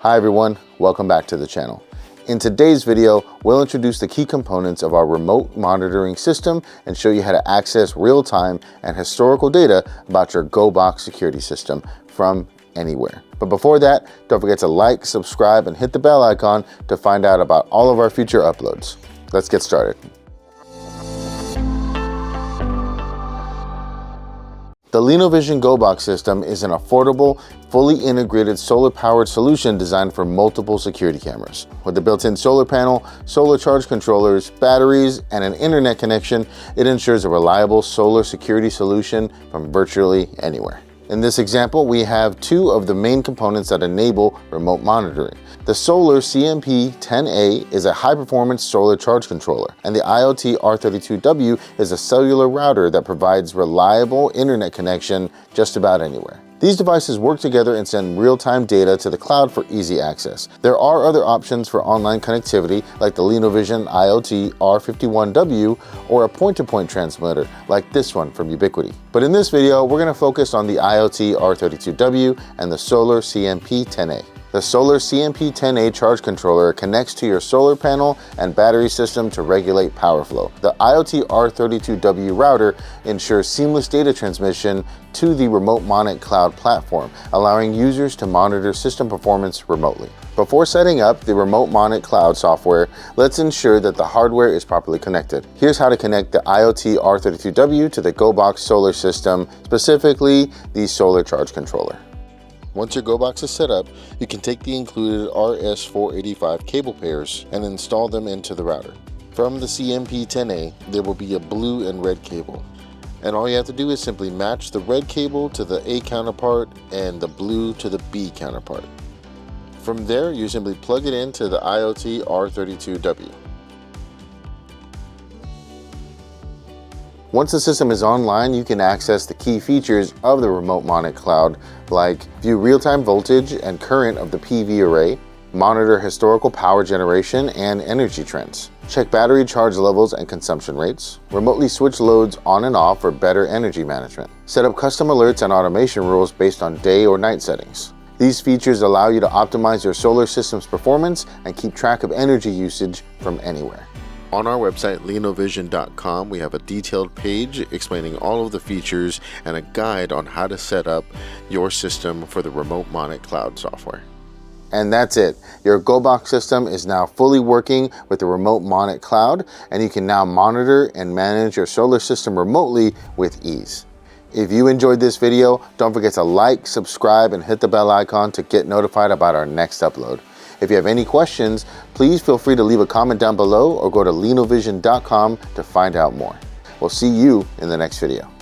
Hi everyone, welcome back to the channel. In today's video, we'll introduce the key components of our remote monitoring system and show you how to access real-time and historical data about your GoBox security system from anywhere. But before that, don't forget to like, subscribe, and hit the bell icon to find out about all of our future uploads. Let's get started. The LINOVISION GoBox system is an affordable, fully integrated solar-powered solution designed for multiple security cameras. With a built-in solar panel, solar charge controllers, batteries, and an internet connection, it ensures a reliable solar security solution from virtually anywhere. In this example, we have two of the main components that enable remote monitoring. The Solar CMP 10A is a high-performance solar charge controller, and the IoT R32W is a cellular router that provides reliable internet connection just about anywhere. These devices work together and send real-time data to the cloud for easy access. There are other options for online connectivity like the LINOVISION IoT R31W or a point-to-point transmitter like this one from Ubiquiti. But in this video, we're going to focus on the IoT R32W and the Solar CMP 10A. The Solar CMP 10A charge controller connects to your solar panel and battery system to regulate power flow. The IoT R32W router ensures seamless data transmission to the Remote MoniCloud platform, allowing users to monitor system performance remotely. Before setting up the Remote MoniCloud software, let's ensure that the hardware is properly connected. Here's how to connect the IoT R32W to the GoBox solar system, specifically the solar charge controller. Once your GoBox is set up, you can take the included RS485 cable pairs and install them into the router. From the CMP10A, there will be a blue and red cable. And all you have to do is simply match the red cable to the A counterpart and the blue to the B counterpart. From there, you simply plug it into the IoT R32W. Once the system is online, you can access the key features of the Remote MoniCloud, like view real-time voltage and current of the PV array, monitor historical power generation and energy trends, check battery charge levels and consumption rates, remotely switch loads on and off for better energy management, set up custom alerts and automation rules based on day or night settings. These features allow you to optimize your solar system's performance and keep track of energy usage from anywhere. On our website, LINOVISION.com, we have a detailed page explaining all of the features and a guide on how to set up your system for the Remote MoniCloud software. And that's it. Your GoBox system is now fully working with the Remote MoniCloud, and you can now monitor and manage your solar system remotely with ease. If you enjoyed this video, don't forget to like, subscribe, and hit the bell icon to get notified about our next upload. If you have any questions, please feel free to leave a comment down below or go to LINOVISION.com to find out more. We'll see you in the next video.